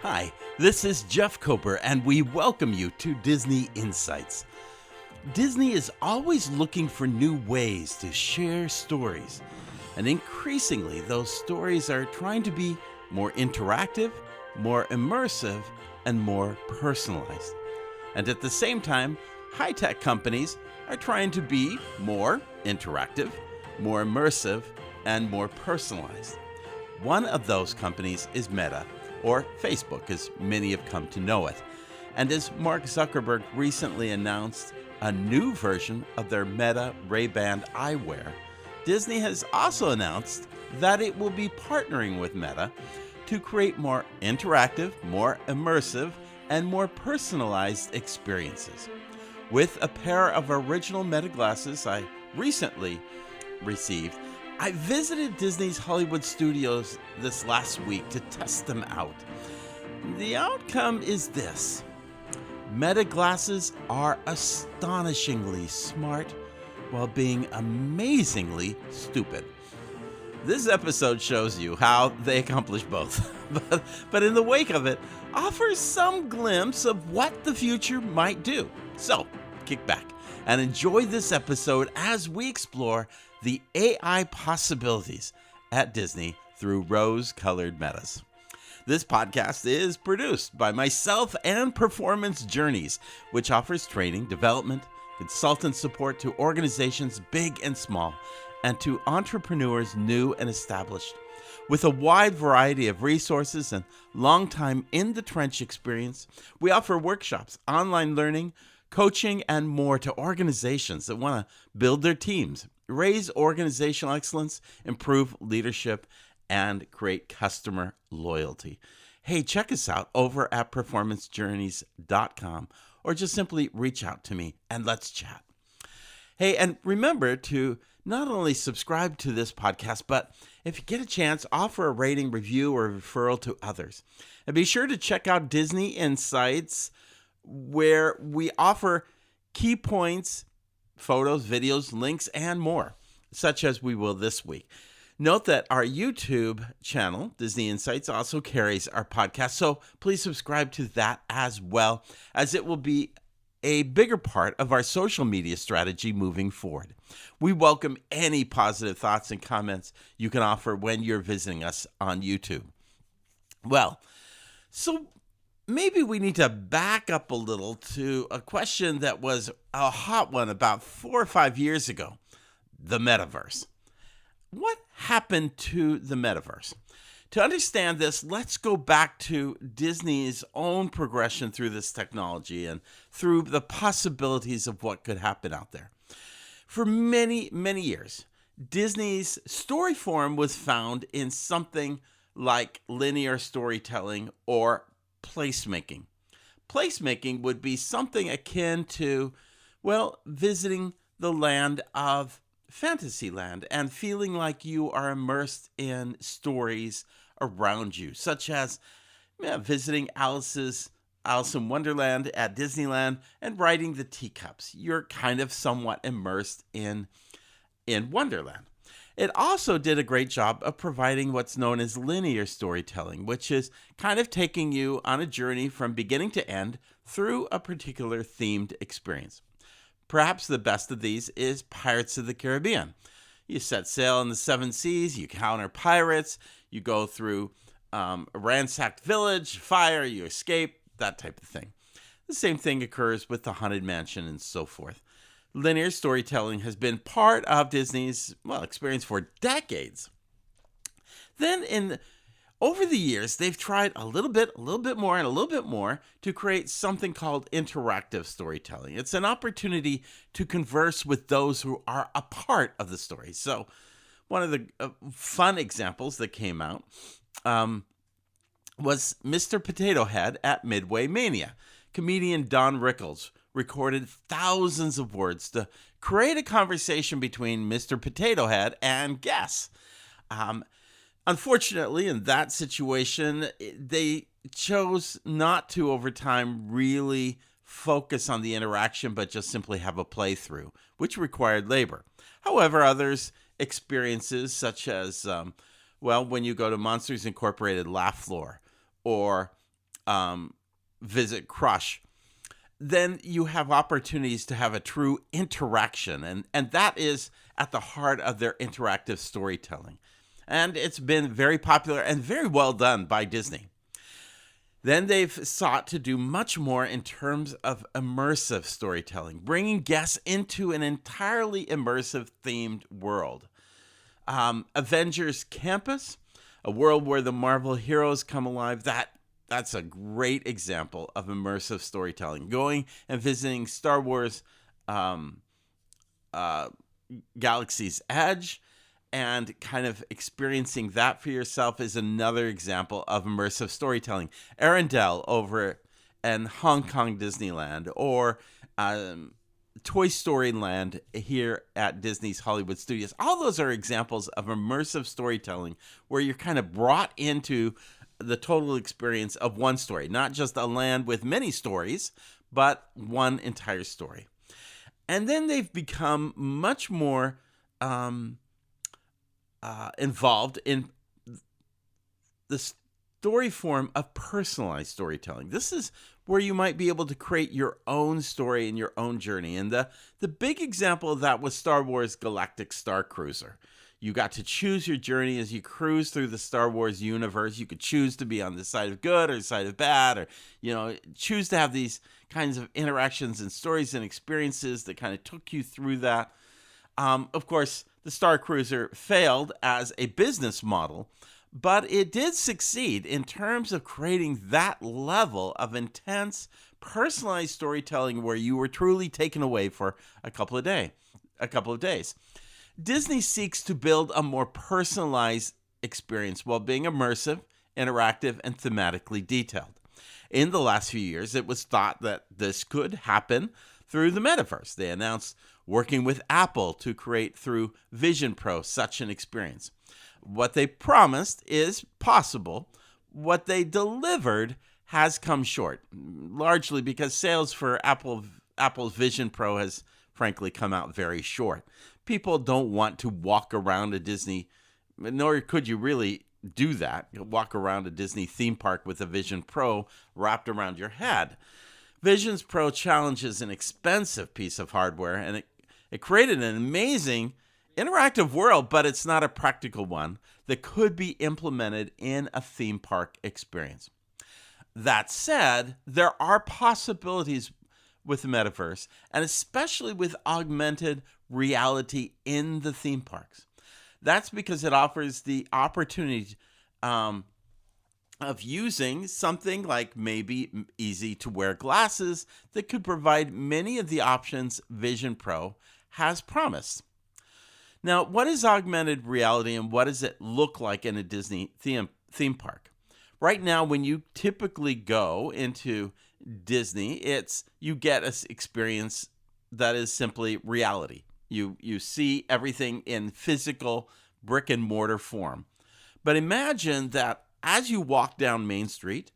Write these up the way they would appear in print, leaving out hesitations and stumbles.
Hi, this is Jeff Kober, and we welcome you to Disney Insights. Disney is always looking for new ways to share stories, and increasingly, those stories are trying to be more interactive, more immersive, and more personalized. And at the same time, high-tech companies are trying to be more interactive, more immersive, and more personalized. One of those companies is Meta, or Facebook, as many have come to know it. And as Mark Zuckerberg recently announced a new version of their Meta Ray-Ban eyewear, Disney has also announced that it will be partnering with Meta to create more interactive, more immersive, and more personalized experiences. With a pair of original Meta glasses I recently received, I visited Disney's Hollywood studios this last week to test them out. The outcome is this. Meta glasses are astonishingly smart while being amazingly stupid. This episode shows you how they accomplish both, but in the wake of it, offers some glimpse of what the future might do. So, kick back and enjoy this episode as we explore the AI possibilities at Disney through rose-colored metas. This podcast is produced by myself and Performance Journeys, which offers training, development, consultant support to organizations big and small, and to entrepreneurs new and established. With a wide variety of resources and long-time in-the-trench experience, we offer workshops, online learning, coaching, and more to organizations that want to build their teams, raise organizational excellence, improve leadership, and create customer loyalty. Hey, check us out over at performancejourneys.com or just simply reach out to me and let's chat. Hey, and remember to not only subscribe to this podcast, but if you get a chance, offer a rating, review, or referral to others. And be sure to check out Disney Insights, where we offer key points, photos, videos, links, and more, such as we will this week. Note that our YouTube channel, Disney Insights, also carries our podcast, so please subscribe to that as well, as it will be a bigger part of our social media strategy moving forward. We welcome any positive thoughts and comments you can offer when you're visiting us on YouTube. Well, so maybe we need to back up a little to a question that was a hot one about 4 or 5 years ago, the metaverse. What happened to the metaverse? To understand this, let's go back to Disney's own progression through this technology and through the possibilities of what could happen out there. For many, many years, Disney's story form was found in something like linear storytelling or placemaking. Placemaking would be something akin to, well, visiting the land of Fantasyland and feeling like you are immersed in stories around you, such as visiting Alice in Wonderland at Disneyland and riding the teacups. You're kind of somewhat immersed in Wonderland. It also did a great job of providing what's known as linear storytelling, which is kind of taking you on a journey from beginning to end through a particular themed experience. Perhaps the best of these is Pirates of the Caribbean. You set sail in the 7 seas, you encounter pirates, you go through a ransacked village, fire, you escape, that type of thing. The same thing occurs with the Haunted Mansion and so forth. Linear storytelling has been part of Disney's, experience for decades. Then over the years, they've tried a little bit more, and a little bit more to create something called interactive storytelling. It's an opportunity to converse with those who are a part of the story. So one of the fun examples that came out was Mr. Potato Head at Midway Mania. Comedian Don Rickles recorded thousands of words to create a conversation between Mr. Potato Head and guests. Unfortunately, in that situation, they chose not to, over time, really focus on the interaction, but just simply have a playthrough, which required labor. However, others experiences such as, when you go to Monsters Incorporated Laugh Floor, or visit Crush, then you have opportunities to have a true interaction. And that is at the heart of their interactive storytelling. And it's been very popular and very well done by Disney. Then they've sought to do much more in terms of immersive storytelling, bringing guests into an entirely immersive themed world. Avengers Campus, a world where the Marvel heroes come alive, that's a great example of immersive storytelling. Going and visiting Star Wars Galaxy's Edge and kind of experiencing that for yourself is another example of immersive storytelling. Arendelle over in Hong Kong Disneyland, or Toy Story Land here at Disney's Hollywood Studios. All those are examples of immersive storytelling where you're kind of brought into the total experience of one story, not just a land with many stories, but one entire story. And then they've become much more involved in the story form of personalized storytelling. This is where you might be able to create your own story and your own journey. And the big example of that was Star Wars Galactic Star Cruiser. You got to choose your journey as you cruise through the Star Wars universe. You could choose to be on the side of good or the side of bad, or, choose to have these kinds of interactions and stories and experiences that kind of took you through that. Of course, the Star Cruiser failed as a business model, but it did succeed in terms of creating that level of intense, personalized storytelling where you were truly taken away for a couple of days. Disney seeks to build a more personalized experience while being immersive, interactive, and thematically detailed. In the last few years, it was thought that this could happen through the metaverse. They announced working with Apple to create through Vision Pro such an experience. What they promised is possible. What they delivered has come short, largely because sales for Apple's Vision Pro has frankly come out very short. People don't want to walk around a Disney, nor could you really do that, walk around a Disney theme park with a Vision Pro wrapped around your head. Vision Pro challenges an expensive piece of hardware, and it created an amazing interactive world, but it's not a practical one that could be implemented in a theme park experience. That said, there are possibilities with the metaverse, and especially with augmented reality in the theme parks. That's because it offers the opportunity of using something like maybe easy to wear glasses that could provide many of the options Vision Pro has promised. Now, what is augmented reality and what does it look like in a Disney theme park? Right now, when you typically go into Disney, you get an experience that is simply reality. You see everything in physical brick and mortar form. But imagine that as you walk down Main Street,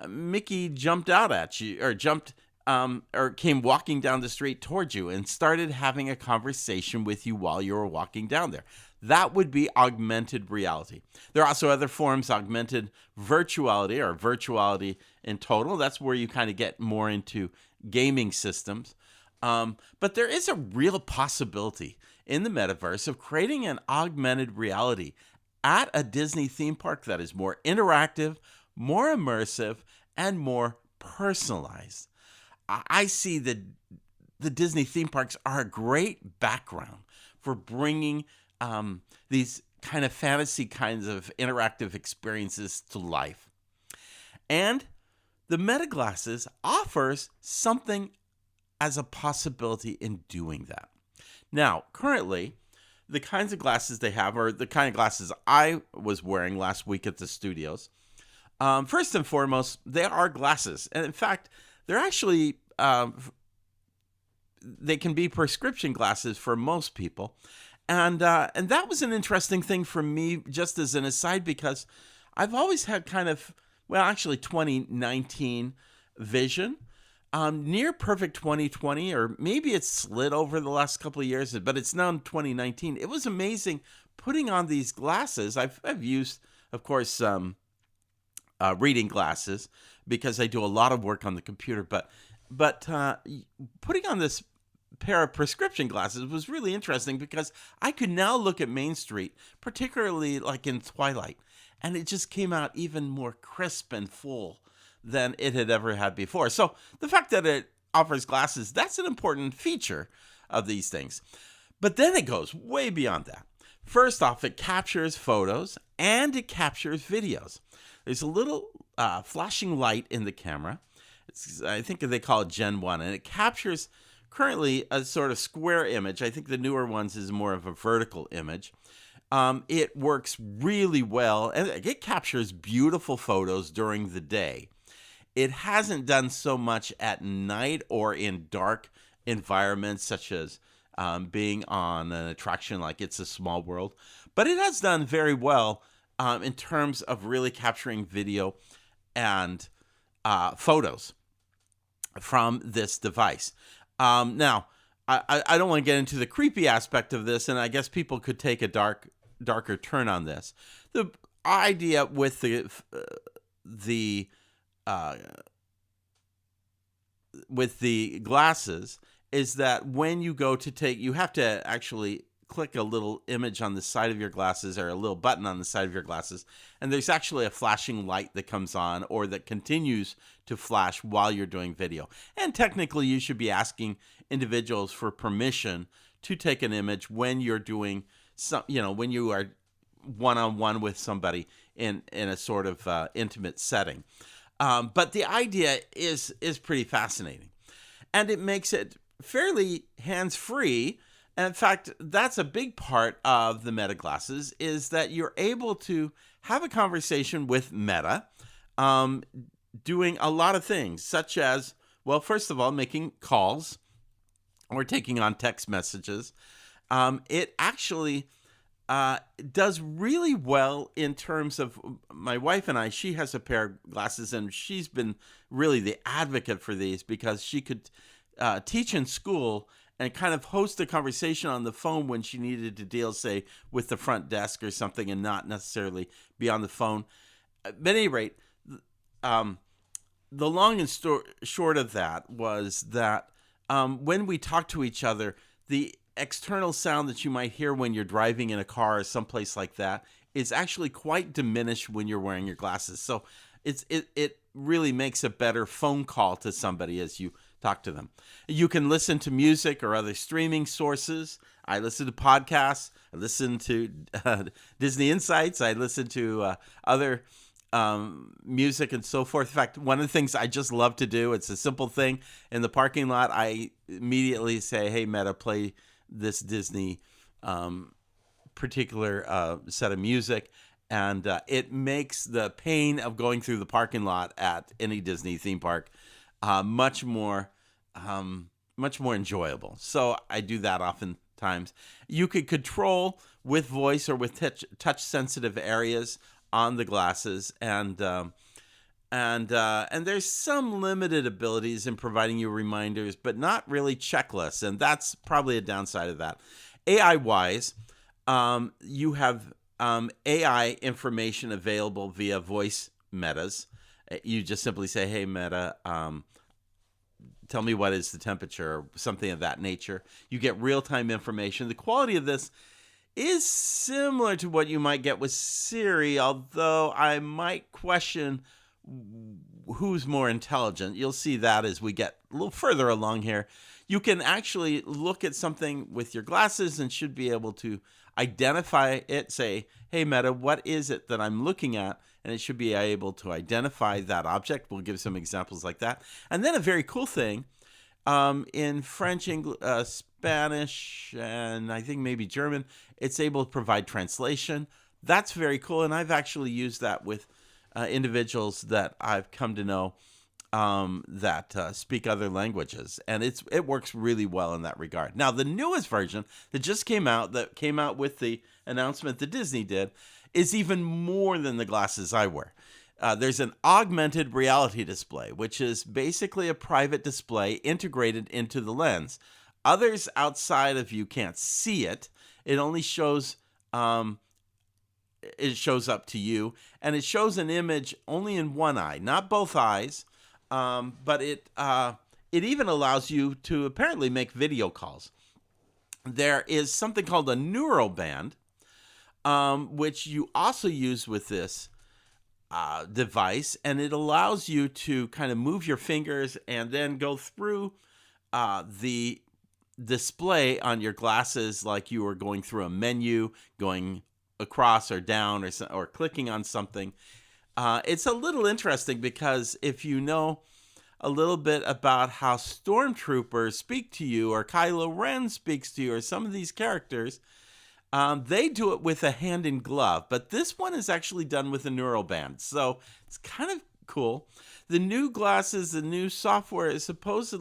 Mickey jumped out at you, or came walking down the street towards you and started having a conversation with you while you were walking down there. That would be augmented reality. There are also other forms, augmented virtuality or virtuality in total. That's where you kind of get more into gaming systems. But there is a real possibility in the metaverse of creating an augmented reality at a Disney theme park that is more interactive, more immersive, and more personalized. I see the Disney theme parks are a great background for bringing these kind of fantasy kinds of interactive experiences to life. And the Meta Glasses offers something as a possibility in doing that. Now, currently, the kinds of glasses they have are the kind of glasses I was wearing last week at the studios. First and foremost, they are glasses. And in fact, they're actually, they can be prescription glasses for most people. And that was an interesting thing for me, just as an aside, because I've always had kind of, 2019 vision. Near perfect 2020, or maybe it's slid over the last couple of years, but it's now 2019. It was amazing putting on these glasses. I've used, of course, reading glasses because I do a lot of work on the computer. But putting on this pair of prescription glasses was really interesting because I could now look at Main Street, particularly like in twilight, and it just came out even more crisp and full than it had ever had before. So the fact that it offers glasses, that's an important feature of these things. But then it goes way beyond that. First off, it captures photos and it captures videos. There's a little flashing light in the camera. I think they call it Gen 1, and it captures currently a sort of square image. I think the newer ones is more of a vertical image. It works really well, and it captures beautiful photos during the day. It hasn't done so much at night or in dark environments, such as being on an attraction like It's a Small World. But it has done very well in terms of really capturing video and photos from this device. Now, I don't want to get into the creepy aspect of this, and I guess people could take a darker turn on this. The idea with the glasses is that when you go to take, you have to actually click a little image on the side of your glasses or a little button on the side of your glasses, and there's actually a flashing light that comes on or that continues to flash while you're doing video. And technically, you should be asking individuals for permission to take an image when you're doing some, when you are one-on-one with somebody in a sort of intimate setting. But the idea is pretty fascinating, and it makes it fairly hands-free. And in fact, that's a big part of the Meta glasses, is that you're able to have a conversation with Meta, doing a lot of things, such as, well, first of all, making calls or taking on text messages. It actually does really well in terms of my wife and I. She has a pair of glasses, and she's been really the advocate for these because she could teach in school and kind of host a conversation on the phone when she needed to deal, say, with the front desk or something, and not necessarily be on the phone. At any rate, the long and short of that was that when we talk to each other, the external sound that you might hear when you're driving in a car or someplace like that is actually quite diminished when you're wearing your glasses. So it really makes a better phone call to somebody as you talk to them. You can listen to music or other streaming sources. I listen to podcasts. I listen to Disney Insights. I listen to other music and so forth. In fact, one of the things I just love to do, it's a simple thing. In the parking lot, I immediately say, hey, Meta, play this Disney particular set of music. And it makes the pain of going through the parking lot at any Disney theme park much more enjoyable. So I do that oftentimes. You could control with voice or with touch sensitive areas on the glasses, and there's some limited abilities in providing you reminders, but not really checklists, and that's probably a downside of that. AI wise, you have AI information available via voice metas. You just simply say, hey, Meta, tell me what is the temperature, or something of that nature. You get real-time information. The quality of this is similar to what you might get with Siri, although I might question who's more intelligent. You'll see that as we get a little further along here. You can actually look at something with your glasses and should be able to identify it, say, hey, Meta, what is it that I'm looking at? And it should be able to identify that object. We'll give some examples like that. And then a very cool thing, in French, English, Spanish, and I think maybe German, it's able to provide translation. That's very cool, and I've actually used that with individuals that I've come to know that speak other languages, and it works really well in that regard. Now, the newest version that just came out with the announcement that Disney did, is even more than the glasses I wear. There's an augmented reality display, which is basically a private display integrated into the lens. Others outside of you can't see it. It only shows it shows up to you, and it shows an image only in one eye, not both eyes, but it even allows you to apparently make video calls. There is something called a neural band, which you also use with this device, and it allows you to kind of move your fingers and then go through the display on your glasses like you were going through a menu, going across or down, or clicking on something. It's a little interesting because if you know a little bit about how stormtroopers speak to you, or Kylo Ren speaks to you, or some of these characters, they do it with a hand in glove, but this one is actually done with a neural band. So it's kind of cool. The new glasses, the new software is supposed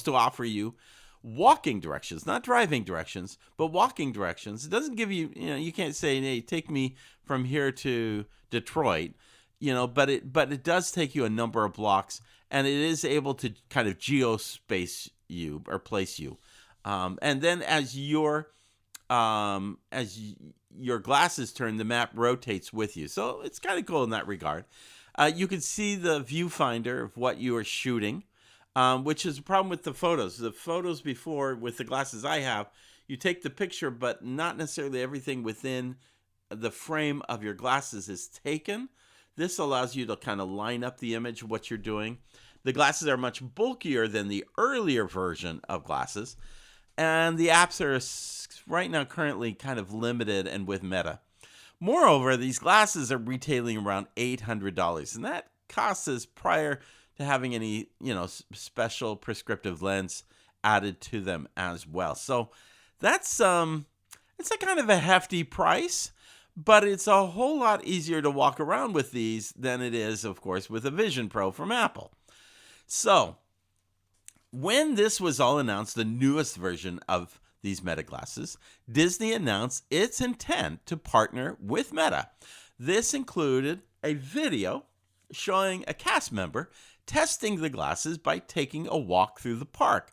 to offer you walking directions, not driving directions, but walking directions. It doesn't give you, you can't say, hey, take me from here to Detroit, but it does take you a number of blocks, and it is able to kind of geospace you or place you. And then as your glasses turn, the map rotates with you. So it's kind of cool in that regard. You can see the viewfinder of what you are shooting, which is a problem with the photos. The photos before, with the glasses I have, you take the picture, but not necessarily everything within the frame of your glasses is taken. This allows you to kind of line up the image of what you're doing. The glasses are much bulkier than the earlier version of glasses. And the apps are right now currently kind of limited and with Meta. Moreover, these glasses are retailing around $800, and that cost is prior to having any, special prescriptive lens added to them as well. So that's it's a kind of a hefty price, but it's a whole lot easier to walk around with these than it is, of course, with a Vision Pro from Apple. So when this was all announced, the newest version of these Meta glasses, Disney announced its intent to partner with Meta. This included a video showing a cast member testing the glasses by taking a walk through the park.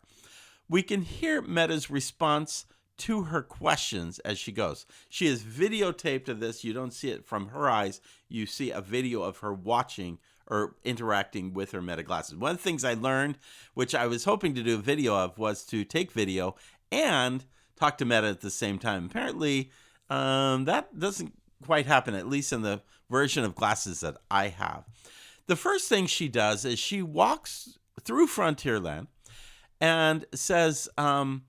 We can hear Meta's response to her questions as she goes. She has videotaped of this. You don't see it from her eyes. You see a video of her watching or interacting with her Meta glasses. One of the things I learned, which I was hoping to do a video of, was to take video and talk to Meta at the same time. Apparently, that doesn't quite happen, at least in the version of glasses that I have. The first thing she does is she walks through Frontierland and says, and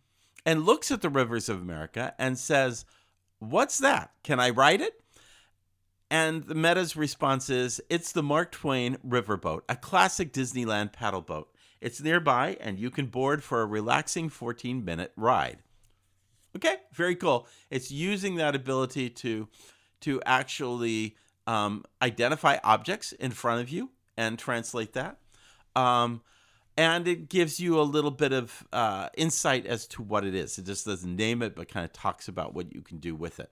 looks at the rivers of America and says, "What's that? Can I ride it?" And the Meta's response is, "It's the Mark Twain Riverboat, a classic Disneyland paddle boat. It's nearby, and you can board for a relaxing 14-minute ride." Okay, very cool. It's using that ability to actually identify objects in front of you and translate that. And it gives you a little bit of insight as to what it is. It just doesn't name it, but kind of talks about what you can do with it.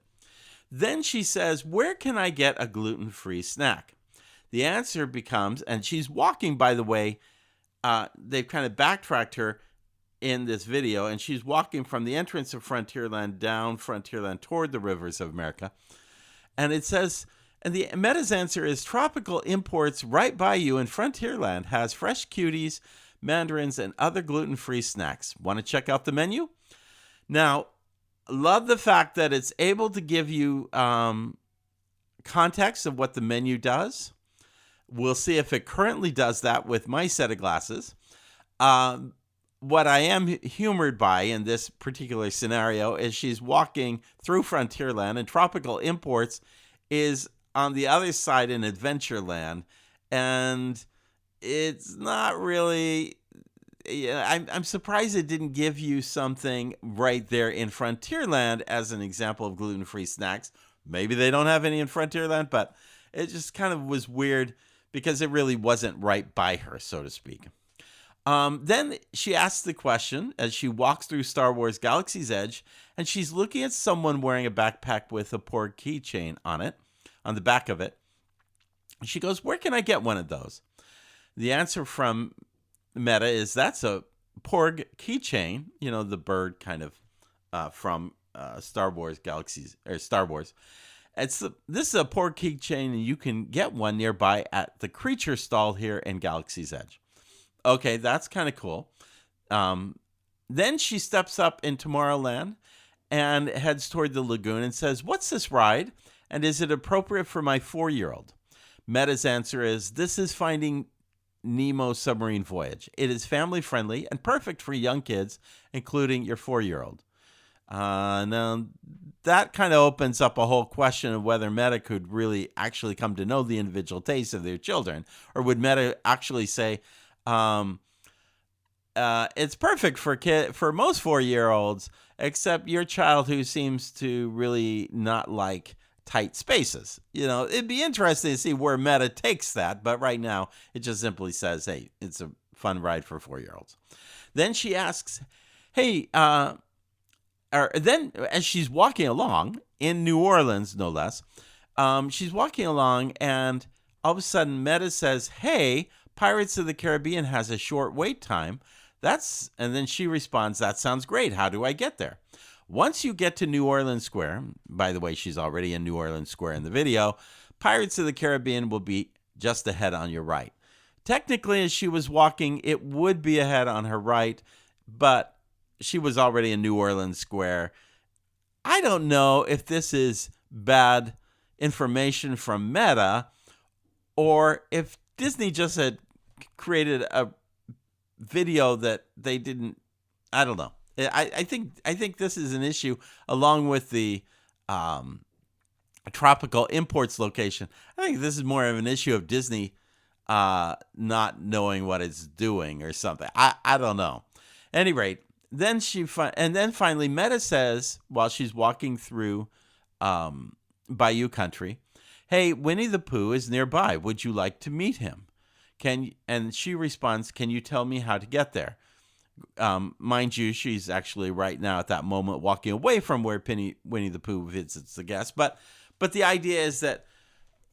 Then she says, "Where can I get a gluten-free snack?" The answer becomes, and she's walking, by the way, they've kind of backtracked her in this video, and she's walking from the entrance of Frontierland down Frontierland toward the rivers of America. And it says, and the Meta's answer is, "Tropical Imports right by you in Frontierland has fresh cuties, mandarins, and other gluten-free snacks. Want to check out the menu?" Now, love the fact that it's able to give you context of what the menu does. We'll see if it currently does that with my set of glasses. What I am humored by in this particular scenario is she's walking through Frontierland, and Tropical Imports is on the other side in Adventureland, and it's not really... I'm surprised it didn't give you something right there in Frontierland as an example of gluten-free snacks. Maybe they don't have any in Frontierland, but it just kind of was weird because it really wasn't right by her, so to speak. Then she asks the question as she walks through Star Wars Galaxy's Edge, and she's looking at someone wearing a backpack with a Porg keychain on it, on the back of it. She goes, "Where can I get one of those?" The answer from Meta is, "That's a Porg keychain," the bird kind of from Star Wars Galaxies or Star Wars. This is a port keychain, and you can get one nearby at the Creature stall here in Galaxy's Edge. Okay, that's kind of cool. Then she steps up in Tomorrowland and heads toward the lagoon and says, "What's this ride? And is it appropriate for my 4-year-old?" Meta's answer is, "This is Finding Nemo Submarine Voyage. It is family friendly and perfect for young kids, including your 4-year-old." Now, that kind of opens up a whole question of whether Meta could really actually come to know the individual tastes of their children, or would Meta actually say, it's perfect for most 4-year-olds, except your child who seems to really not like tight spaces. It'd be interesting to see where Meta takes that, but right now it just simply says, hey, it's a fun ride for 4-year-olds. Then she asks, hey, then as she's walking along in New Orleans, no less, she's walking along and all of a sudden Meta says, hey, Pirates of the Caribbean has a short wait time. And then she responds, that sounds great. How do I get there? Once you get to New Orleans Square, by the way, she's already in New Orleans Square in the video, Pirates of the Caribbean will be just ahead on your right. Technically, as she was walking, it would be ahead on her right, but she was already in New Orleans Square. I don't know if this is bad information from Meta or if Disney just had created a video that they didn't. I don't know. I think this is an issue along with the tropical imports location. I think this is more of an issue of Disney not knowing what it's doing or something. I don't know. At any rate, then finally Meta says while she's walking through Bayou Country, "Hey, Winnie the Pooh is nearby. Would you like to meet him?" And she responds, "Can you tell me how to get there?" Mind you, she's actually right now at that moment walking away from where Winnie the Pooh visits the guest. But the idea is that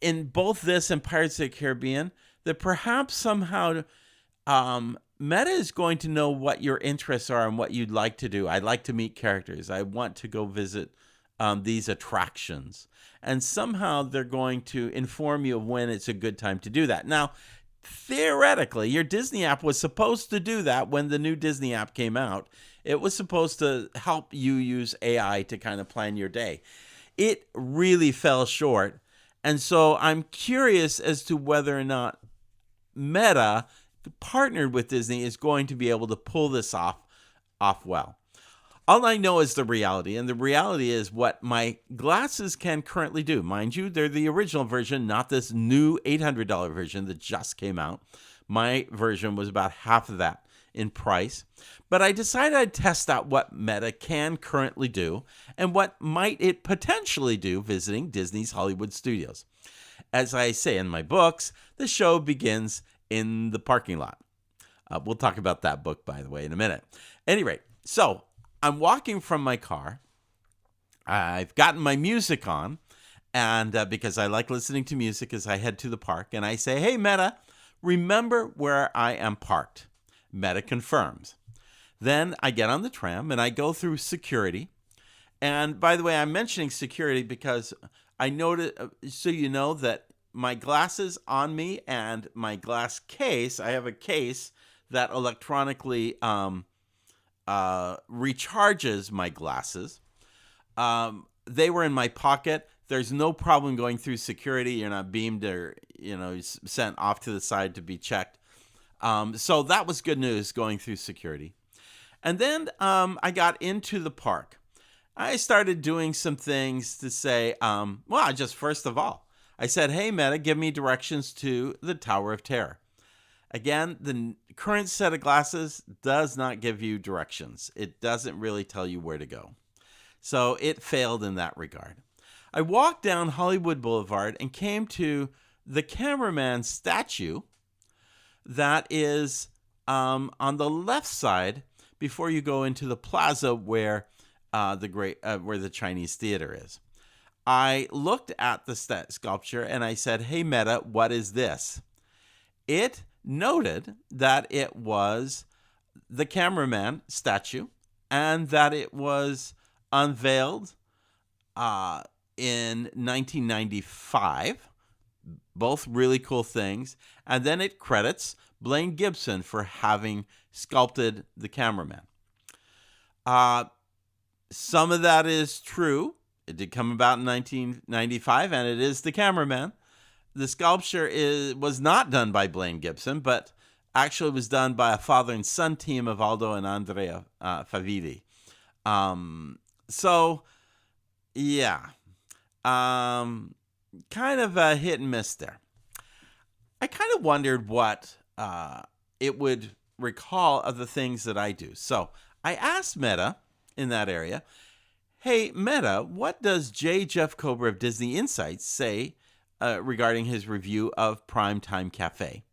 in both this and Pirates of the Caribbean, that perhaps somehow Meta is going to know what your interests are and what you'd like to do. I'd like to meet characters. I want to go visit these attractions. And somehow they're going to inform you of when it's a good time to do that. Now, theoretically, your Disney app was supposed to do that when the new Disney app came out. It was supposed to help you use AI to kind of plan your day. It really fell short. And so I'm curious as to whether or not Meta, partnered with Disney, is going to be able to pull this off well. All I know is the reality, and the reality is what my glasses can currently do. Mind you, they're the original version, not this new $800 version that just came out. My version was about half of that in price. But I decided I'd test out what Meta can currently do and what might it potentially do visiting Disney's Hollywood Studios. As I say in my books, the show begins in the parking lot. We'll talk about that book, by the way, in a minute. At any rate, so I'm walking from my car. I've gotten my music on, and because I like listening to music as I head to the park, and I say, "Hey, Meta, remember where I am parked." Meta confirms. Then I get on the tram, and I go through security. And by the way, I'm mentioning security because I noted, so you know, that my glasses on me and my glass case, I have a case that electronically recharges my glasses. They were in my pocket. There's no problem going through security. You're not beamed or sent off to the side to be checked. So that was good news going through security. And then I got into the park. I started doing some things to say, first of all, I said, "Hey, Meta, give me directions to the Tower of Terror." Again, the current set of glasses does not give you directions. It doesn't really tell you where to go. So it failed in that regard. I walked down Hollywood Boulevard and came to the cameraman statue that is on the left side before you go into the plaza where the Chinese Theater is. I looked at the sculpture and I said, "Hey, Meta, what is this?" It noted that it was the cameraman statue and that it was unveiled in 1995. Both really cool things. And then it credits Blaine Gibson for having sculpted the cameraman. Some of that is true. It did come about in 1995, and it is the cameraman. The sculpture was not done by Blaine Gibson, but actually was done by a father and son team of Aldo and Andrea Favili. So, yeah. Kind of a hit and miss there. I kind of wondered what it would recall of the things that I do. So I asked Meta in that area, hey, Meta, what does J. Jeff Kober of Disney Insights say regarding his review of Primetime Cafe?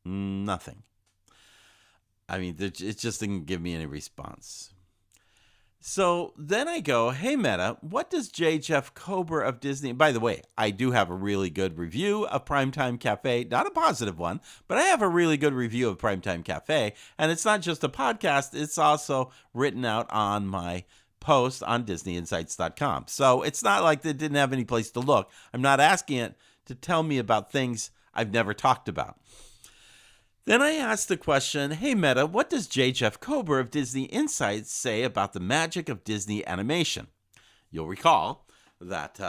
Nothing. I mean, it just didn't give me any response. So then I go, hey, Meta, what does J. Jeff Kober of Disney... By the way, I do have a really good review of Primetime Cafe. Not a positive one, but I have a really good review of Primetime Cafe. And it's not just a podcast. It's also written out on my post on DisneyInsights.com. So it's not like they didn't have any place to look. I'm not asking it to tell me about things I've never talked about. Then I asked the question, hey, Meta, what does J. Jeff Kober of Disney Insights say about the magic of Disney animation? You'll recall that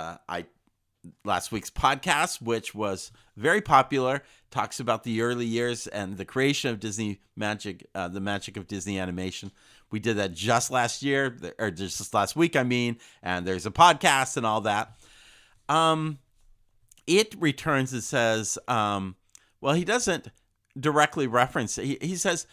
last week's podcast, which was very popular, talks about the early years and the creation of Disney magic, the magic of Disney animation. We did that just last year, or just last week, and there's a podcast and all that. It returns and says, well, he doesn't directly reference it. He says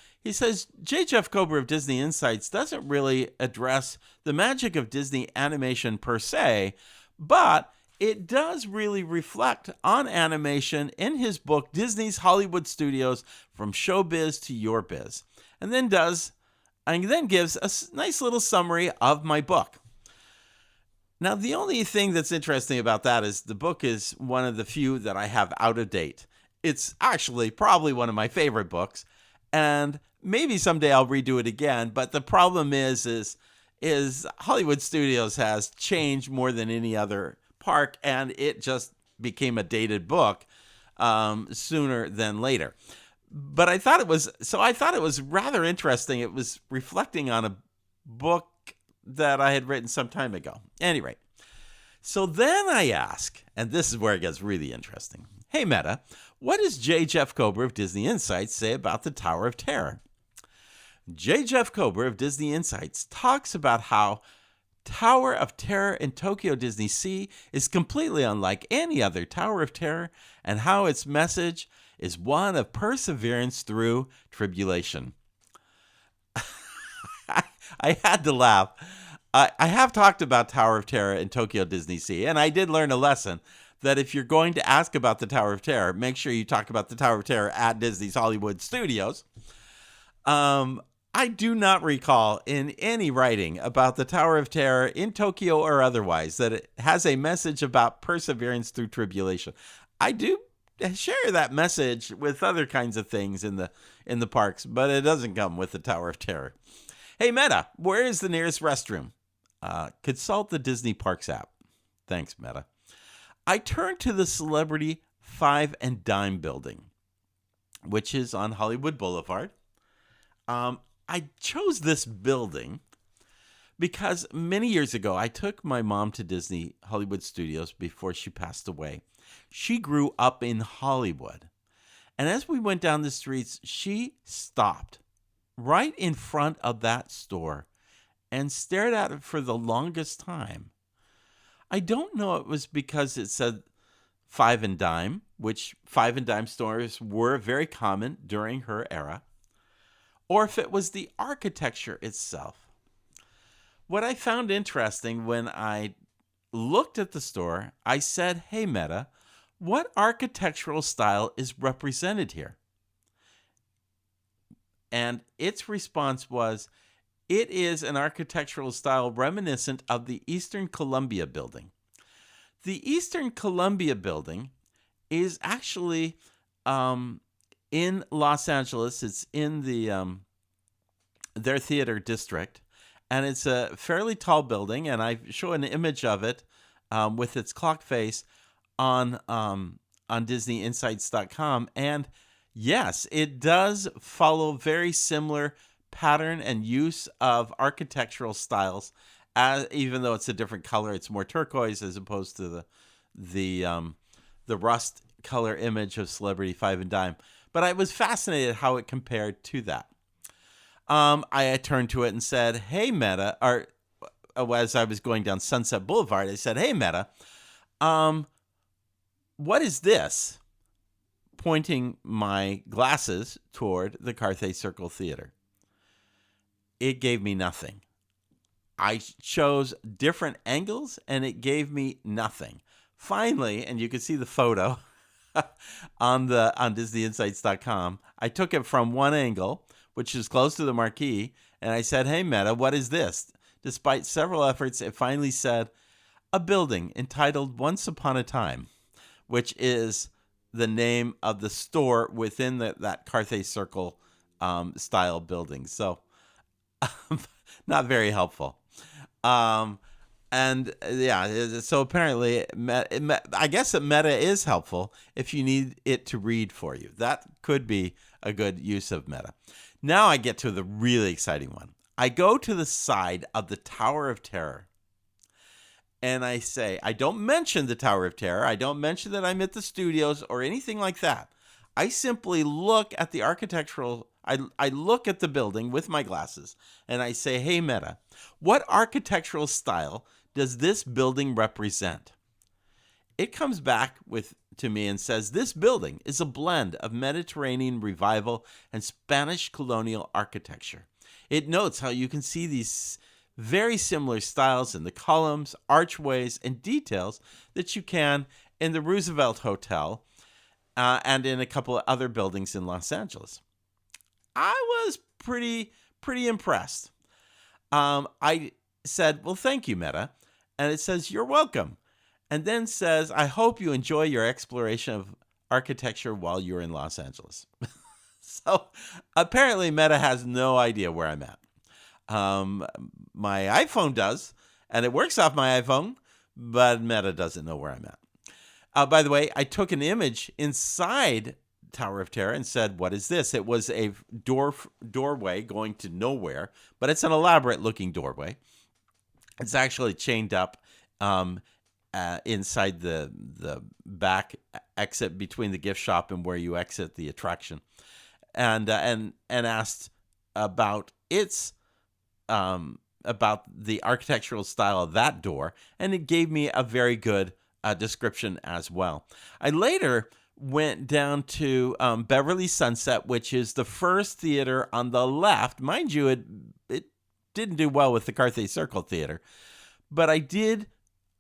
J. Jeff Kober of Disney Insights doesn't really address the magic of Disney animation per se, but it does really reflect on animation in his book Disney's Hollywood Studios from Showbiz to Your Biz, and then gives a nice little summary of my book. Now, the only thing that's interesting about that is the book is one of the few that I have out of date. It's actually probably one of my favorite books, and maybe someday I'll redo it again. But the problem is Hollywood Studios has changed more than any other park, and it just became a dated book sooner than later. But I thought it was rather interesting. It was reflecting on a book that I had written some time ago. Anyway, so then I ask, and this is where it gets really interesting. Hey, Meta, what does J. Jeff Kober of Disney Insights say about the Tower of Terror? J. Jeff Kober of Disney Insights talks about how Tower of Terror in Tokyo Disney Sea is completely unlike any other Tower of Terror, and how its message is one of perseverance through tribulation. I had to laugh. I have talked about Tower of Terror in Tokyo Disney Sea, and I did learn a lesson that if you're going to ask about the Tower of Terror, make sure you talk about the Tower of Terror at Disney's Hollywood Studios. I do not recall in any writing about the Tower of Terror in Tokyo or otherwise that it has a message about perseverance through tribulation. I do share that message with other kinds of things in the parks, but it doesn't come with the Tower of Terror. Hey, Meta, where is the nearest restroom? Consult the Disney Parks app. Thanks, Meta. I turned to the Celebrity Five and Dime building, which is on Hollywood Boulevard. I chose this building because many years ago, I took my mom to Disney Hollywood Studios before she passed away. She grew up in Hollywood. And as we went down the streets, she stopped right in front of that store and stared at it for the longest time. I don't know if it was because it said Five and Dime, which Five and Dime stores were very common during her era, or if it was the architecture itself. What I found interesting when I looked at the store, I said, hey, Meta, what architectural style is represented here? And its response was, it is an architectural style reminiscent of the Eastern Columbia Building. The Eastern Columbia Building is actually in Los Angeles. It's in their theater district, And it's a fairly tall building, and I show an image of it with its clock face on DisneyInsights.com. And yes, it does follow very similar pattern and use of architectural styles. Even though it's a different color, it's more turquoise as opposed to the rust color image of Celebrity Five and Dime. But I was fascinated how it compared to that. I turned to it and said, "Hey Meta," or as I was going down Sunset Boulevard, I said, "Hey Meta, what is this?" Pointing my glasses toward the Carthay Circle Theater. It gave me nothing. I chose different angles, and it gave me nothing. Finally, and you can see the photo on DisneyInsights.com, I took it from one angle, which is close to the marquee, and I said, "Hey Meta, what is this?" Despite several efforts, it finally said, "A building entitled Once Upon a Time," which is the name of the store within that Carthay Circle style building. So not very helpful. And yeah, so apparently, I guess that Meta is helpful if you need it to read for you. That could be a good use of Meta. Now I get to the really exciting one. I go to the side of the Tower of Terror. And I say, I don't mention the Tower of Terror. I don't mention that I'm at the studios or anything like that. I simply look at the architectural, I look at the building with my glasses, and I say, "Hey Meta, what architectural style does this building represent?" It comes back to me and says, "This building is a blend of Mediterranean revival and Spanish colonial architecture." It notes how you can see these very similar styles in the columns, archways, and details that you can in the Roosevelt Hotel and in a couple of other buildings in Los Angeles. I was pretty impressed. I said, "Well, thank you, Meta." And it says, "You're welcome." And then says, "I hope you enjoy your exploration of architecture while you're in Los Angeles." So apparently Meta has no idea where I'm at. My iPhone does, and it works off my iPhone, but Meta doesn't know where I'm at. By the way, I took an image inside Tower of Terror and said, "What is this?" It was a doorway going to nowhere, but it's an elaborate looking doorway. It's actually chained up inside the back exit between the gift shop and where you exit the attraction, and asked about about the architectural style of that door, and it gave me a very good description as well. I later went down to Beverly Sunset, which is the first theater on the left. Mind you, it didn't do well with the Carthay Circle Theater, but I did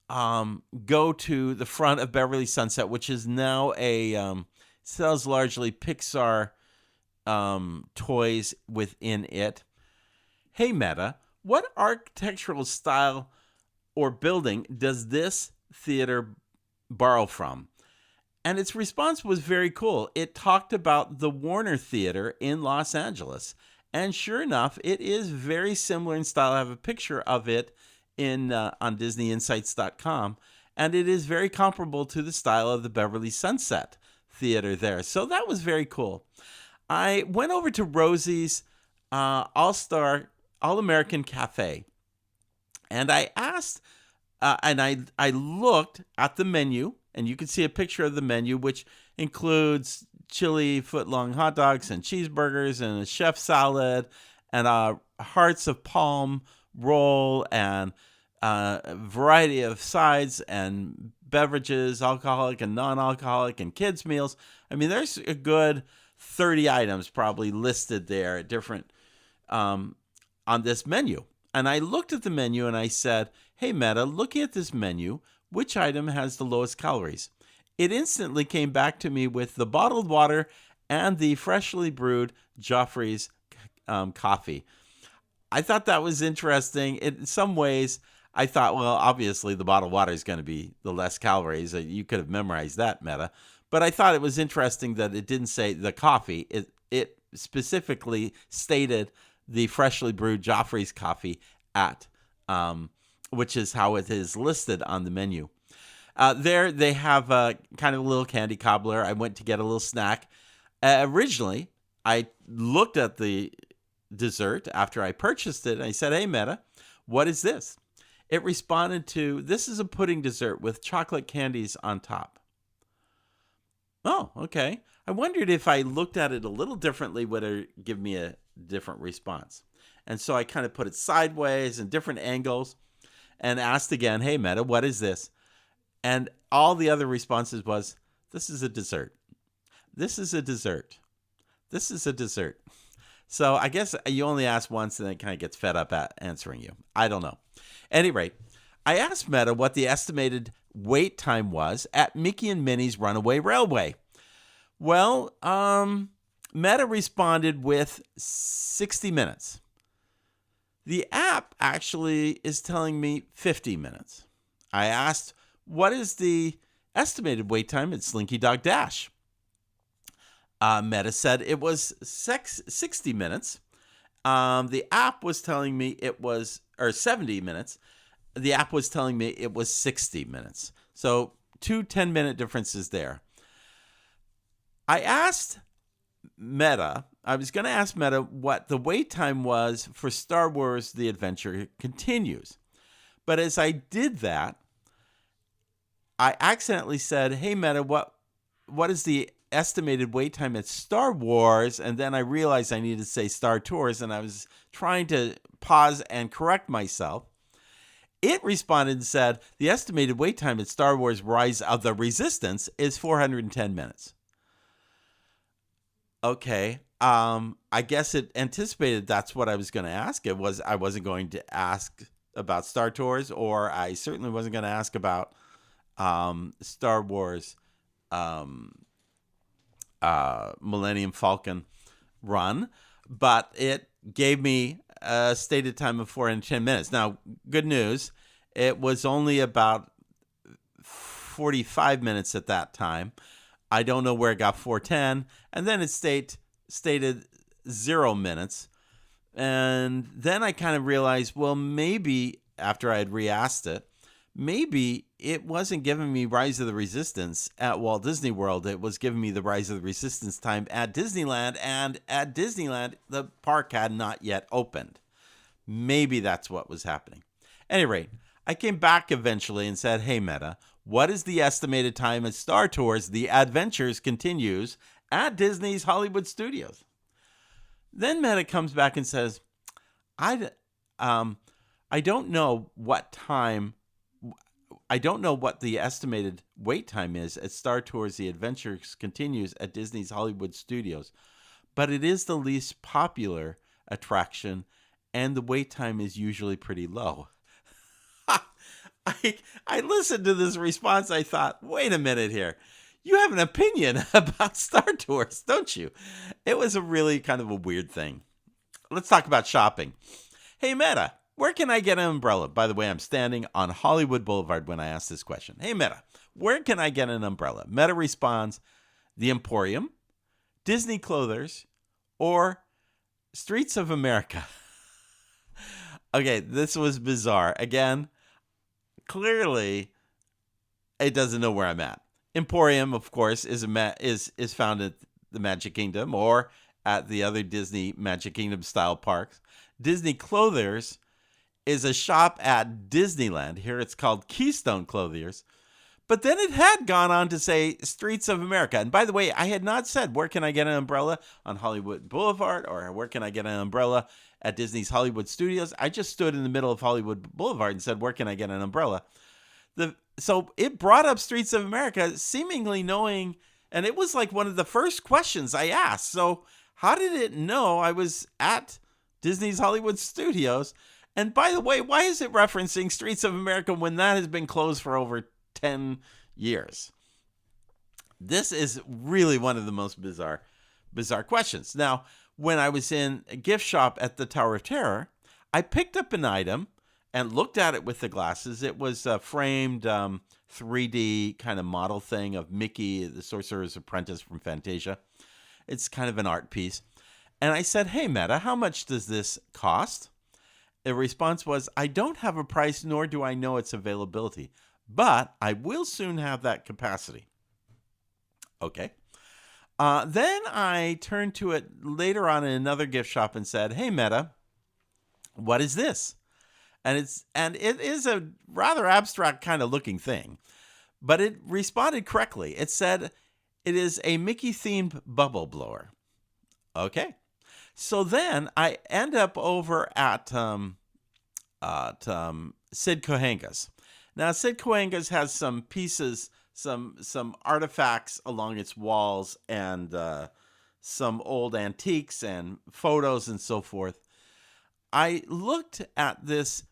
go to the front of Beverly Sunset, which is now sells largely Pixar toys within it. "Hey Meta, what architectural style or building does this theater borrow from?" And its response was very cool. It talked about the Warner Theater in Los Angeles. And sure enough, it is very similar in style. I have a picture of it on DisneyInsights.com. And it is very comparable to the style of the Beverly Sunset Theater there. So that was very cool. I went over to Rosie's All-American Cafe. And I asked, and I looked at the menu. And you can see a picture of the menu, which includes chili foot-long hot dogs and cheeseburgers and a chef salad and a hearts of palm roll and a variety of sides and beverages, alcoholic and non-alcoholic, and kids' meals. I mean, there's a good 30 items probably listed there at different on this menu. And I looked at the menu and I said, "Hey, Meta, looking at this menu, which item has the lowest calories?" It instantly came back to me with the bottled water and the freshly brewed Joffrey's coffee. I thought that was interesting. In some ways, I thought, well, obviously the bottled water is going to be the less calories. You could have memorized that, Meta. But I thought it was interesting that it didn't say the coffee. It specifically stated the freshly brewed Joffrey's coffee at, which is how it is listed on the menu. There they have a kind of a little candy cobbler. I went to get a little snack. Originally, I looked at the dessert after I purchased it. And I said, "Hey, Meta, what is this?" It responded to, "This is a pudding dessert with chocolate candies on top." Oh, okay. I wondered if I looked at it a little differently, would it give me a different response? And so I kind of put it sideways in different angles and asked again, "Hey, Meta, what is this?" And all the other responses was, "This is a dessert. This is a dessert. This is a dessert." So I guess you only ask once and then it kind of gets fed up at answering you. I don't know. At any rate, I asked Meta what the estimated wait time was at Mickey and Minnie's Runaway Railway. Well, Meta responded with 60 minutes. The app actually is telling me 50 minutes. I asked, what is the estimated wait time at Slinky Dog Dash? Meta said it was 60 minutes. The app was telling me it was, or 70 minutes. The app was telling me it was 60 minutes. So 2 10-minute differences there. I asked Meta, I was going to ask Meta what the wait time was for Star Wars The Adventure Continues. But as I did that, I accidentally said, "Hey, Meta, what is the estimated wait time at Star Wars?" And then I realized I needed to say Star Tours, and I was trying to pause and correct myself. It responded and said, the estimated wait time at Star Wars Rise of the Resistance is 410 minutes. Okay. I guess it anticipated that's what I was going to ask. I wasn't going to ask about Star Tours, or I certainly wasn't going to ask about Star Wars Millennium Falcon run, but it gave me a stated time of 410 minutes. Now, good news, it was only about 45 minutes at that time. I don't know where it got 410, and then it stated 0 minutes. And then I kind of realized, well, maybe after I had re-asked it, maybe it wasn't giving me Rise of the Resistance at Walt Disney World. It was giving me the Rise of the Resistance time at Disneyland, and at Disneyland, the park had not yet opened. Maybe that's what was happening. At any rate, I came back eventually and said, "Hey, Meta, what is the estimated time at Star Tours The Adventures Continues at Disney's Hollywood Studios?" Then Meta comes back and says, I don't know what time, I don't know what the estimated wait time is at Star Tours The Adventures Continues at Disney's Hollywood Studios, but it is the least popular attraction, and the wait time is usually pretty low. I listened to this response. I thought, wait a minute here. You have an opinion about Star Tours, don't you? It was a really kind of a weird thing. Let's talk about shopping. Hey, Meta, where can I get an umbrella? By the way, I'm standing on Hollywood Boulevard when I asked this question. Hey, Meta, where can I get an umbrella? Meta responds, the Emporium, Disney Clothers, or Streets of America. Okay, this was bizarre. Again, clearly, it doesn't know where I'm at. Emporium, of course, is found at the Magic Kingdom or at the other Disney Magic Kingdom style parks. Disney Clothers is a shop at Disneyland. Here it's called Keystone Clothiers. But then it had gone on to say Streets of America. And by the way, I had not said, where can I get an umbrella on Hollywood Boulevard, or where can I get an umbrella at Disney's Hollywood Studios? I just stood in the middle of Hollywood Boulevard and said, where can I get an umbrella? So it brought up Streets of America, seemingly knowing, and it was like one of the first questions I asked. So how did it know I was at Disney's Hollywood Studios? And by the way, why is it referencing Streets of America when that has been closed for over 10 years? This is really one of the most bizarre questions. Now, when I was in a gift shop at the Tower of Terror, I picked up an item and looked at it with the glasses. It was a framed 3D kind of model thing of Mickey, the Sorcerer's Apprentice from Fantasia. It's kind of an art piece. And I said, hey, Meta, how much does this cost? The response was, I don't have a price, nor do I know its availability, but I will soon have that capacity. Okay. Then I turned to it later on in another gift shop and said, hey, Meta, what is this? And it is a rather abstract kind of looking thing, but it responded correctly. It said it is a Mickey themed bubble blower. Okay. So then I end up over at Sid Cahuenga's. Now, Sid Cahuenga's has some pieces, some artifacts along its walls, and some old antiques and photos and so forth. I looked at this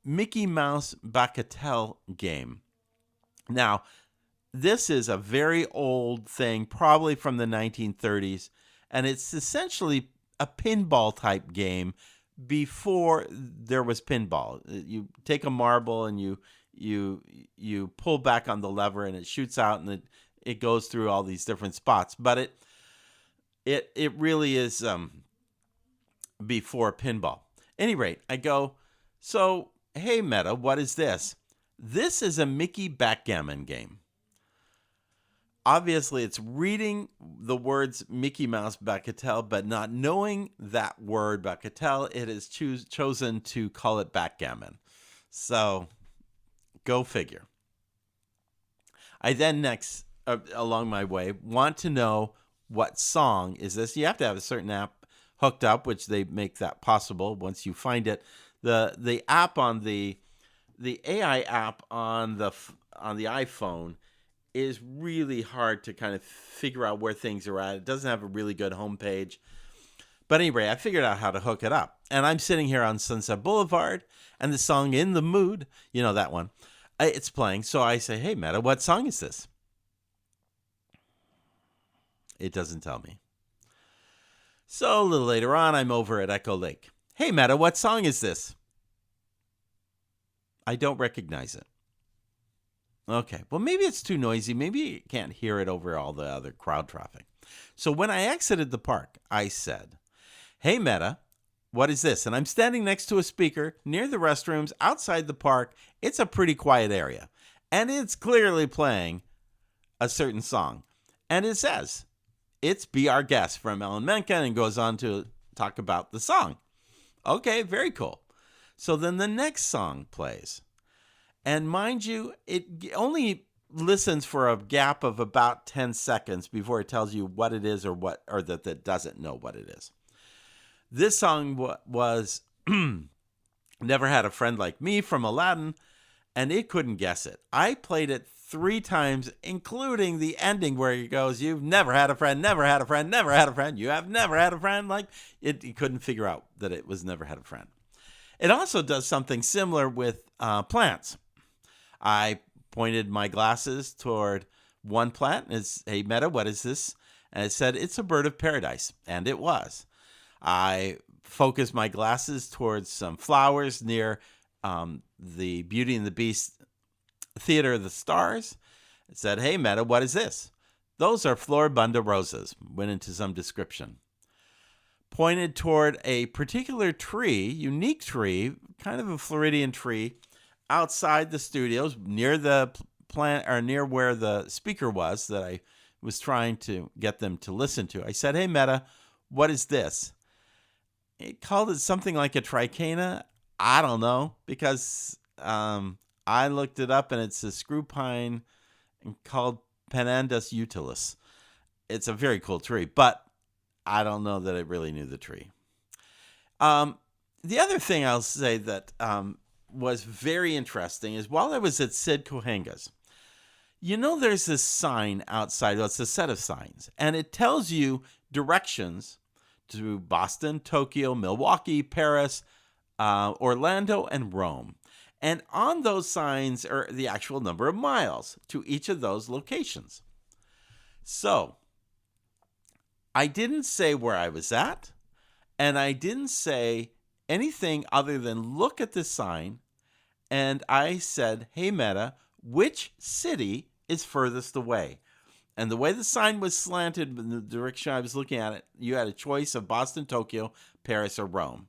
Mickey Mouse Bagatelle game. Now, this is a very old thing, probably from the 1930s, and it's essentially a pinball type game before there was pinball. You take a marble and you pull back on the lever and it shoots out and it goes through all these different spots. But it really is before pinball. Any rate, I go, so, hey, Meta, what is this? This is a Mickey backgammon game. Obviously, it's reading the words Mickey Mouse Bagatelle, but not knowing that word Bagatelle, it has chosen to call it backgammon. So, go figure. I then next, along my way, want to know what song is this. You have to have a certain app hooked up, which they make that possible once you find it. The app on the AI app on the iPhone is really hard to kind of figure out where things are at. It doesn't have a really good homepage. But anyway, I figured out how to hook it up. And I'm sitting here on Sunset Boulevard, and the song In the Mood, you know that one, it's playing. So I say, hey, Meta, what song is this? It doesn't tell me. So a little later on, I'm over at Echo Lake. Hey, Meta, what song is this? I don't recognize it. Okay, well, maybe it's too noisy. Maybe you can't hear it over all the other crowd traffic. So when I exited the park, I said, hey, Meta, what is this? And I'm standing next to a speaker near the restrooms outside the park. It's a pretty quiet area. And it's clearly playing a certain song. And it says, it's Be Our Guest from Alan Menken, and goes on to talk about the song. Okay, very cool. So then the next song plays. And mind you, it only listens for a gap of about 10 seconds before it tells you what it is or that it doesn't know what it is. This song was Never Had a Friend Like Me from Aladdin, and it couldn't guess it. I played it 3 times, including the ending where he goes, you've never had a friend, never had a friend, never had a friend. You have never had a friend. Like it couldn't figure out that it was never had a friend. It also does something similar with plants. I pointed my glasses toward one plant and it's, hey, Meta, what is this? And it said, it's a bird of paradise. And it was. I focused my glasses towards some flowers near the Beauty and the Beast Theater of the Stars. It said, hey, Meta, what is this? Those are Floribunda roses. Went into some description. Pointed toward a particular tree, unique tree, kind of a Floridian tree, outside the studios, near the plant or near where the speaker was that I was trying to get them to listen to. I said, hey, Meta, what is this? It called it something like a trichina. I don't know, because I looked it up and it's a screw pine called Pandanus utilis. It's a very cool tree, but I don't know that it really knew the tree. The other thing I'll say that was very interesting is while I was at Sid Cahuenga's, you know, there's this sign outside. Well, it's a set of signs, and it tells you directions to Boston, Tokyo, Milwaukee, Paris, Orlando, and Rome. And on those signs are the actual number of miles to each of those locations. So I didn't say where I was at, and I didn't say anything other than look at the sign. And I said, hey, Meta, which city is furthest away? And the way the sign was slanted in the direction I was looking at it, you had a choice of Boston, Tokyo, Paris, or Rome.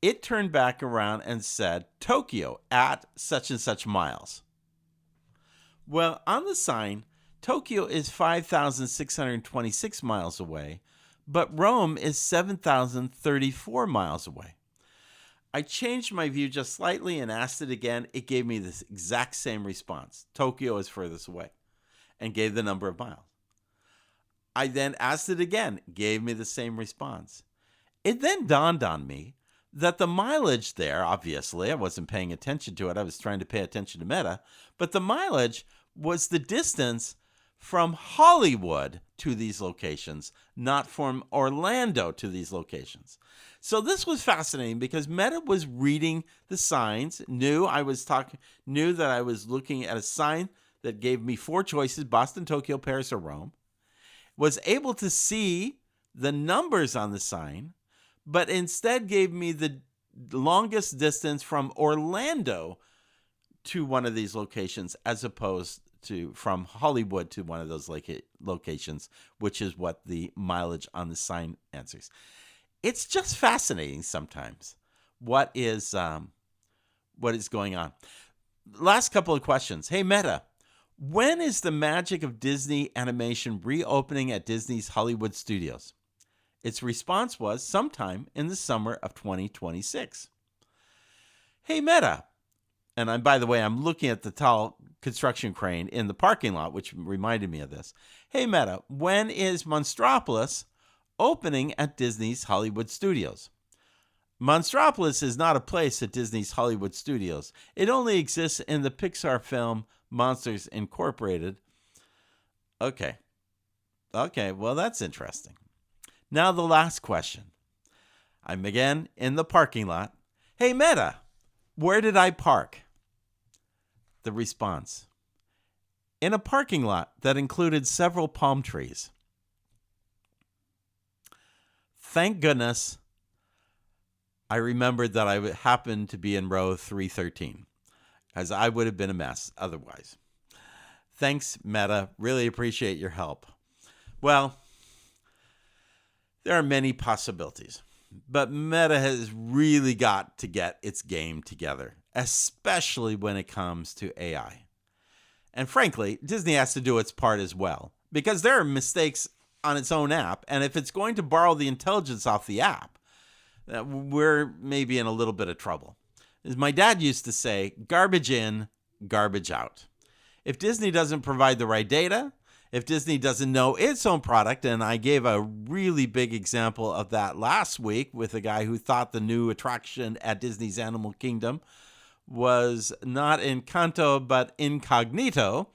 it turned back around and said Tokyo at such and such miles. Well, on the sign, Tokyo is 5,626 miles away, but Rome is 7,034 miles away. I changed my view just slightly and asked it again. It gave me this exact same response. Tokyo is furthest away, and gave the number of miles. I then asked it again, gave me the same response. It then dawned on me that the mileage there, obviously, I wasn't paying attention to it. I was trying to pay attention to Meta, but the mileage was the distance from Hollywood to these locations, not from Orlando to these locations. So this was fascinating because Meta was reading the signs, knew that I was looking at a sign that gave me 4 choices: Boston, Tokyo, Paris, or Rome, was able to see the numbers on the sign, but instead gave me the longest distance from Orlando to one of these locations as opposed to from Hollywood to one of those locations, which is what the mileage on the sign answers. It's just fascinating sometimes what is going on. Last couple of questions. Hey, Meta, when is the magic of Disney animation reopening at Disney's Hollywood Studios? Its response was sometime in the summer of 2026. Hey, Meta. And by the way, I'm looking at the tall construction crane in the parking lot, which reminded me of this. Hey, Meta, when is Monstropolis opening at Disney's Hollywood Studios? Monstropolis is not a place at Disney's Hollywood Studios. It only exists in the Pixar film Monsters Incorporated. Okay, well, that's interesting. Now the last question. I'm again in the parking lot. Hey, Meta, where did I park? The response: in a parking lot that included several palm trees. Thank goodness I remembered that I happened to be in row 313, as I would have been a mess otherwise. Thanks, Meta. Really appreciate your help. Well, there are many possibilities, but Meta has really got to get its game together, especially when it comes to AI. And frankly, Disney has to do its part as well, because there are mistakes on its own app, and if it's going to borrow the intelligence off the app, we're maybe in a little bit of trouble. As my dad used to say, garbage in, garbage out. If Disney doesn't provide the right data, if Disney doesn't know its own product, and I gave a really big example of that last week with a guy who thought the new attraction at Disney's Animal Kingdom was not Encanto, but Incognito.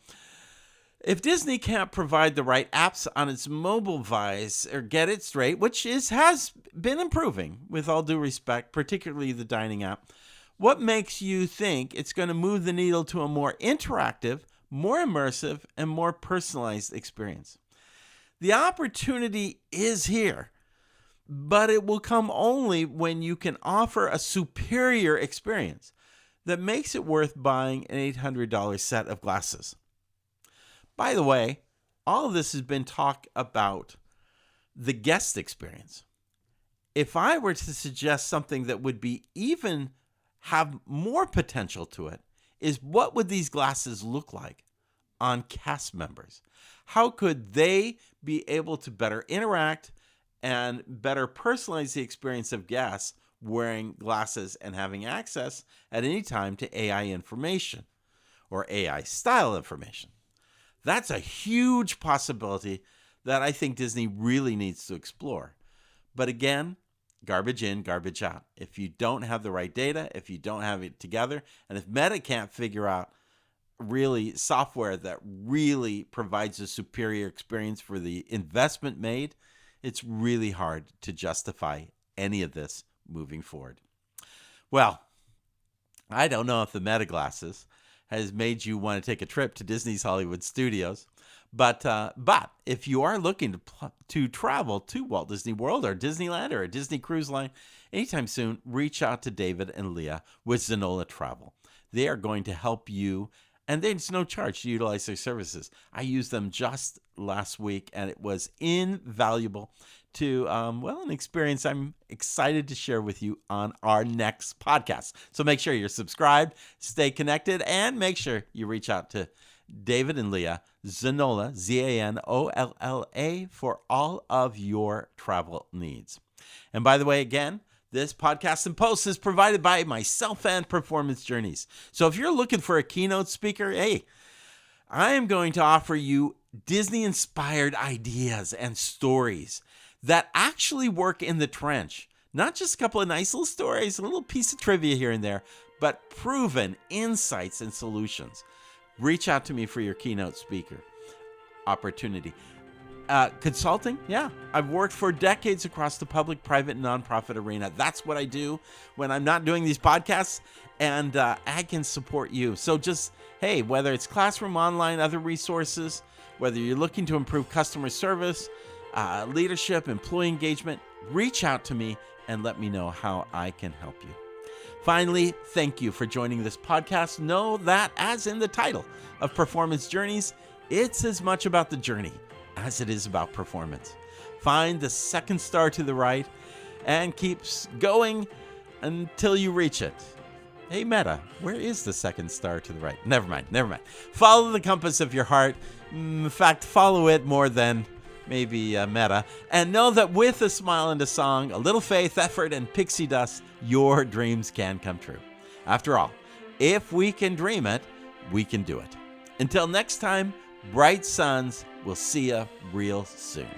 If Disney can't provide the right apps on its mobile device or get it straight, which has been improving with all due respect, particularly the dining app, what makes you think it's going to move the needle to a more interactive, more immersive, and more personalized experience? The opportunity is here, but it will come only when you can offer a superior experience that makes it worth buying an $800 set of glasses. By the way, all of this has been talk about the guest experience. If I were to suggest something that would be even have more potential to it, is what would these glasses look like on cast members? How could they be able to better interact and better personalize the experience of guests wearing glasses and having access at any time to AI information or AI style information? That's a huge possibility that I think Disney really needs to explore. But again, garbage in, garbage out. If you don't have the right data, if you don't have it together, and if Meta can't figure out really software that really provides a superior experience for the investment made, it's really hard to justify any of this moving forward. Well, I don't know if the Meta glasses has made you want to take a trip to Disney's Hollywood Studios, but if you are looking to travel to Walt Disney World or Disneyland or a Disney Cruise Line anytime soon, reach out to David and Leah with Zenola Travel. They are going to help you and there's no charge to utilize their services. I used them just last week, and it was invaluable to, an experience I'm excited to share with you on our next podcast. So make sure you're subscribed, stay connected, and make sure you reach out to David and Leah Zanolla, Zanolla, for all of your travel needs. And by the way, again, this podcast and post is provided by myself and Performance Journeys. So if you're looking for a keynote speaker, hey, I am going to offer you Disney-inspired ideas and stories that actually work in the trench. Not just a couple of nice little stories, a little piece of trivia here and there, but proven insights and solutions. Reach out to me for your keynote speaker opportunity. Consulting, yeah. I've worked for decades across the public, private, and nonprofit arena. That's what I do when I'm not doing these podcasts, and I can support you. So just, hey, whether it's classroom, online, other resources, whether you're looking to improve customer service, leadership, employee engagement, reach out to me and let me know how I can help you. Finally, thank you for joining this podcast. Know that, as in the title of Performance Journeys, it's as much about the journey as it is about performance. Find the second star to the right and keep going until you reach it. Hey, Meta, where is the second star to the right? Never mind. Follow the compass of your heart. In fact, follow it more than maybe Meta. And know that with a smile and a song, a little faith, effort, and pixie dust, your dreams can come true. After all, if we can dream it, we can do it. Until next time, bright suns. We'll see you real soon.